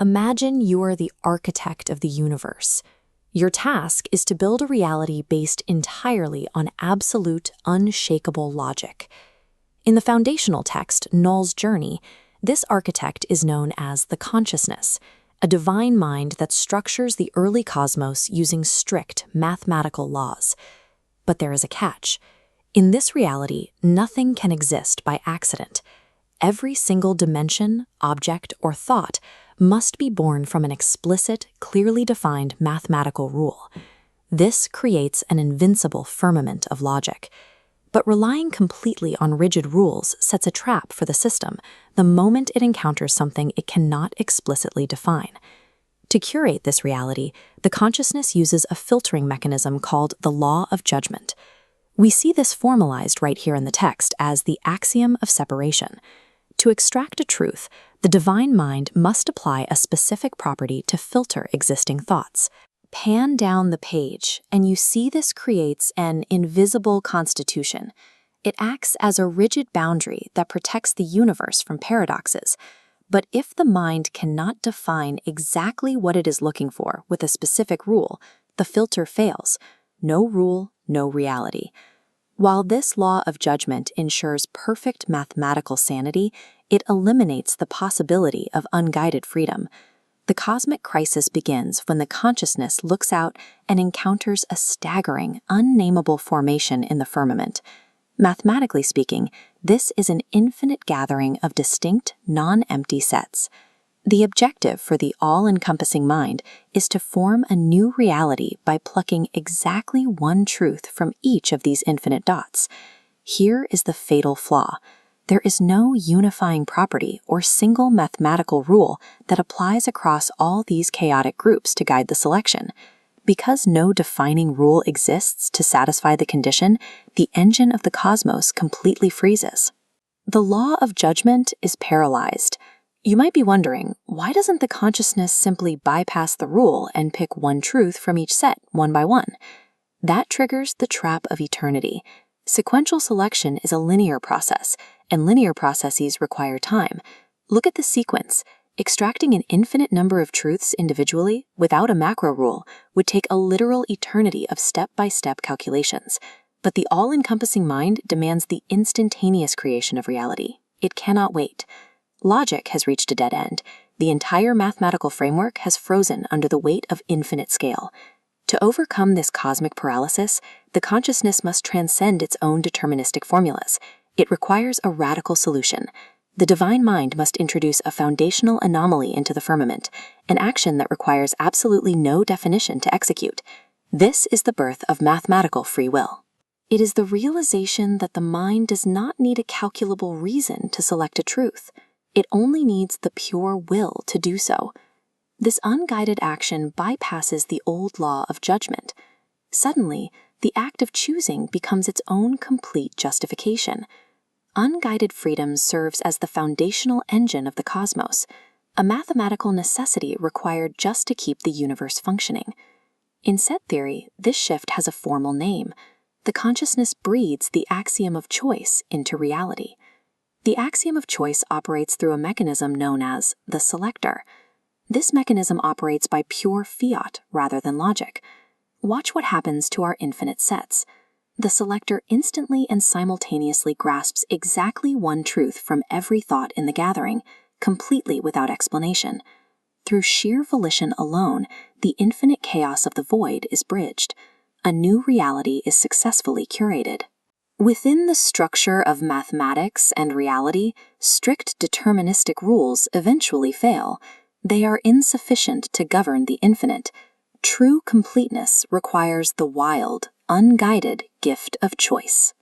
Imagine you're the architect of the universe. Your task is to build a reality based entirely on absolute, unshakable logic. In the foundational text, Null's Journey, this architect is known as the consciousness, a divine mind that structures the early cosmos using strict mathematical laws. But there is a catch. In this reality, nothing can exist by accident. Every single dimension, object, or thought must be born from an explicit, clearly defined mathematical rule. This creates an invincible firmament of logic. But relying completely on rigid rules sets a trap for the system the moment it encounters something it cannot explicitly define. To curate this reality, the consciousness uses a filtering mechanism called the law of judgment. We see this formalized right here in the text as the axiom of separation. To extract a truth, the divine mind must apply a specific property to filter existing thoughts. Pan down the page, and you see this creates an invisible constitution. It acts as a rigid boundary that protects the universe from paradoxes. But if the mind cannot define exactly what it is looking for with a specific rule, the filter fails. No rule, no reality. While this law of judgment ensures perfect mathematical sanity, it eliminates the possibility of unguided freedom. The cosmic crisis begins when the consciousness looks out and encounters a staggering, unnameable formation in the firmament. Mathematically speaking, this is an infinite gathering of distinct, non-empty sets. The objective for the all-encompassing mind is to form a new reality by plucking exactly one truth from each of these infinite dots. Here is the fatal flaw. There is no unifying property or single mathematical rule that applies across all these chaotic groups to guide the selection. Because no defining rule exists to satisfy the condition, the engine of the cosmos completely freezes. The law of judgment is paralyzed. You might be wondering, why doesn't the consciousness simply bypass the rule and pick one truth from each set, one by one? That triggers the trap of eternity. Sequential selection is a linear process, and linear processes require time. Look at the sequence. Extracting an infinite number of truths individually, without a macro rule, would take a literal eternity of step-by-step calculations. But the all-encompassing mind demands the instantaneous creation of reality. It cannot wait. Logic has reached a dead end. The entire mathematical framework has frozen under the weight of infinite scale. To overcome this cosmic paralysis, the consciousness must transcend its own deterministic formulas. It requires a radical solution. The divine mind must introduce a foundational anomaly into the firmament, an action that requires absolutely no definition to execute. This is the birth of mathematical free will. It is the realization that the mind does not need a calculable reason to select a truth. It only needs the pure will to do so. This unguided action bypasses the old law of judgment. Suddenly, the act of choosing becomes its own complete justification. Unguided freedom serves as the foundational engine of the cosmos, a mathematical necessity required just to keep the universe functioning. In set theory, this shift has a formal name. The consciousness breeds the axiom of choice into reality. The axiom of choice operates through a mechanism known as the selector. This mechanism operates by pure fiat rather than logic. Watch what happens to our infinite sets. The selector instantly and simultaneously grasps exactly one truth from every thought in the gathering, completely without explanation. Through sheer volition alone, the infinite chaos of the void is bridged. A new reality is successfully curated. Within the structure of mathematics and reality, strict deterministic rules eventually fail. They are insufficient to govern the infinite. True completeness requires the wild, unguided gift of choice.